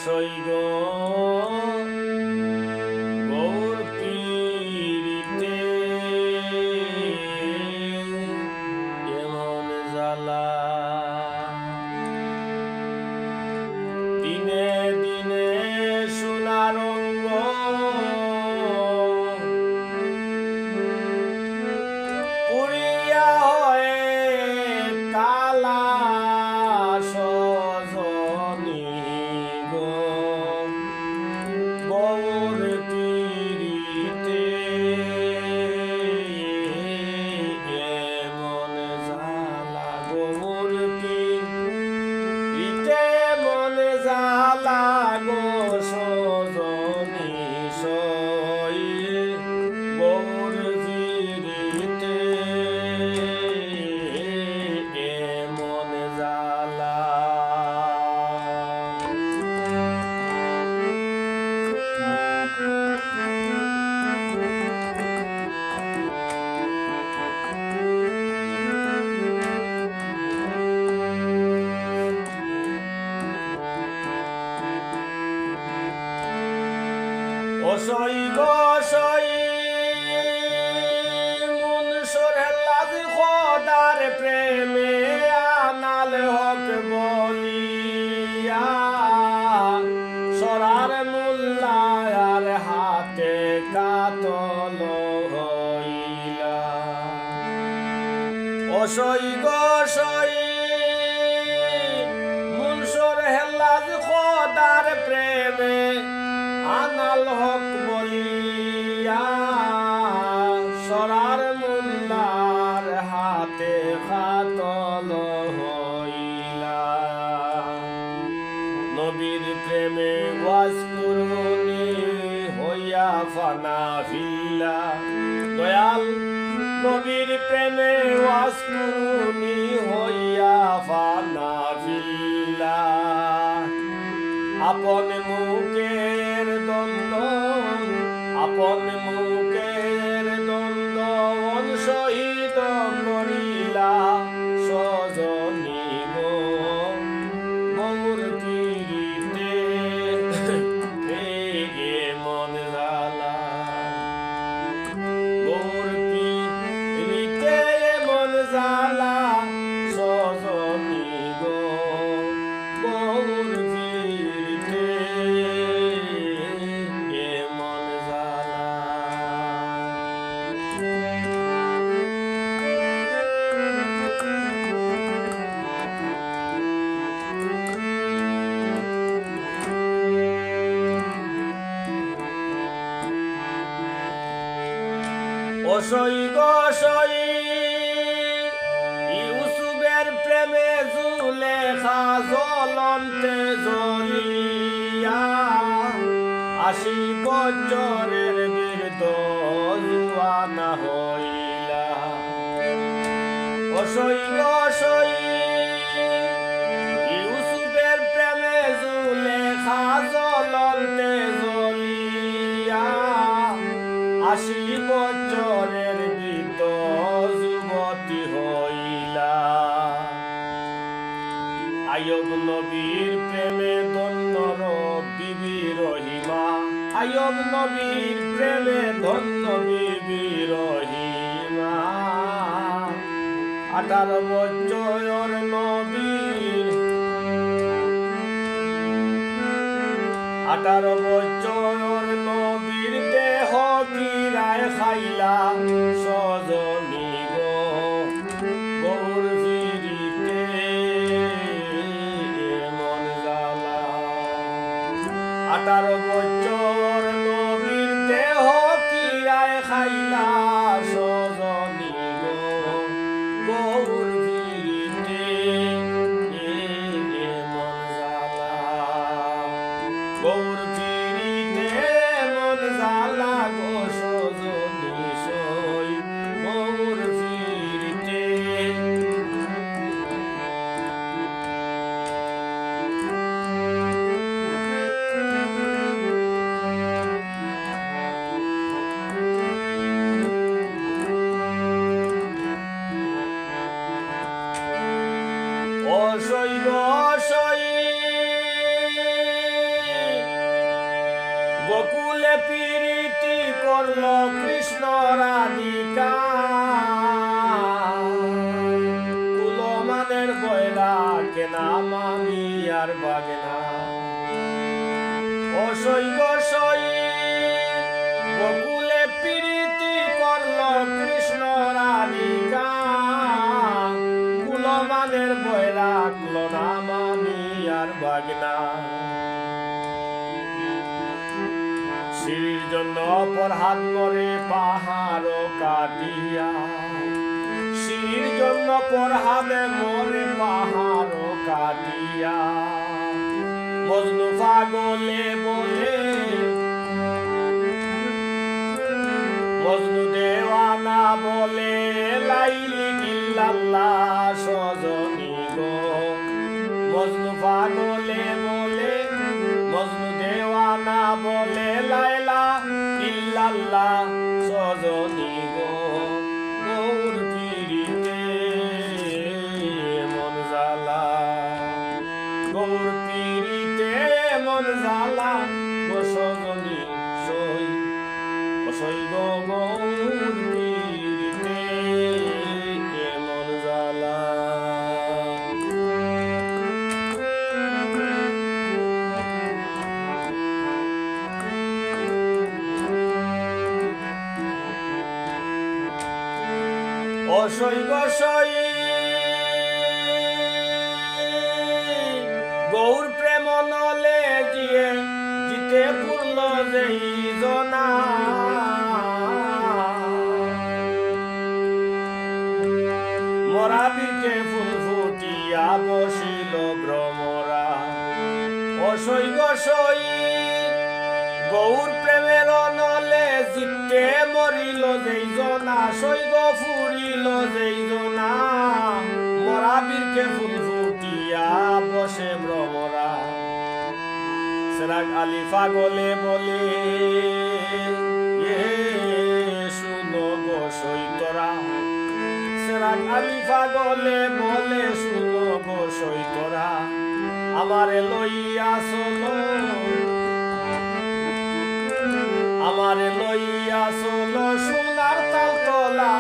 অসই গো গৌর পীরিতে এমন জ্বালা দিনে দিনে সোনার অঙ্গ পুরিয়া হয়ে কালা সজনী গো গৌর পীরিতে এমন জ্বালা গৌর পীরিতে মন জ্বালা গো সজনী সই গৌর পীরিতে এমন জ্বালা অসই গো সই মন সরে লাজ খোদার প্রেমে আনাল হক বলিয়া সরার মুল্লার হাতে কাতল হইলা অসই গো সই মন সরে লাজ খোদার প্রেমে আনাল হক বলিয়া সরার মুল্লার হাতে কাতল হইলা নবীর প্রেমে ওয়াজ কুরুনি হইয়া ফানা ফিল্লা দয়াল নবীর প্রেমে ওয়াজ কুরুনি হইয়া ফানা ফিল্লা আপন মুখের দ্বন্দ্ব আপন মুখের দ্বন্দ্ব শহীদ করিলা সজনী গো গৌর পীরিতে এমন জ্বালা গৌর পীরিতে এমন জ্বালা সজনী গো গৌর অসই গো সই ইউসুফের প্রেমে জুলেখা জ্বলন্তে জ্বলিয়া ৮০ বছরের বৃদ্ধ জুয়ানা হইলা অসই গো সই ইউসুফের প্রেমে জুলেখা জ্বলন্তে জ্বলিয়া ৮০ বছরের বৃদ্ধ যুবতী হইলা আয়ব নবীর প্রেমে ধন্য বিবি রহিমা আয়ব নবীর প্রেমে ধন্য বিবি রহিমা ১৮ বছর নবীর ১৮ বছর নবীর দেহ কিরায় খাইলা সজনী গো গৌর পীরিতে এমন জ্বালা ১৮ বছর নবীর দেহ কিরায় খাইলা সজনী গো গৌর পীরিতে এমন জ্বালা গৌর পীরিতে এমন জ্বালা গো সজনী সই গৌর পীরিতে অসই গো সই করল কৃষ্ণ রাধিকা কুলমানের বয়রা কেনা মামি আর বাগেনা অসই গসই বকুলে প্রীতি করল কৃষ্ণ রাধিকা কুলমানের বয়রা ক্লোনা মামি আর বাগেনা শ্রীর জন্য অপরাধ করে পাহাড় কাটিয়া শ্রীর জন্য পরহাদে মরে পাহাড় কাটিয়া মজনু পাগলে বলে মজনু দেওয়ানা বলে লাইলি ইল্লাল্লাহ সজনী গো মজনু পাগলে বলে মজনু দেওয়ানা বলে লাইলা ইল্লাল্লাহ সজনী গো গৌর পীরিতে মন জ্বালা গৌর পীরিতে মন জ্বালা গো সজনী সই সই গো গৌর পীরিতে মন জ্বালা অসই গসই গৌর প্রেম নলে জিয়ে জিতে পুরল যেই জনা মরা বীরকে ফুল ফুটিয়া বসিল ভ্রমরা অসই গসই গৌর প্রেমের নলে জিতে মরিল যেই জনা সৈগ ফুরিল যেই জনা মরা বীরকে ফুল ফুটিয়া বসে ভ্রমরা সেরাগ আলী পাগলে বলে শুনো গো সৈতরা সেরাগ আলী পাগলে বলে শুনো গো সৈতরা আমারে লইয়া চলো আমারে লইয়া চলো সোনার তালতলা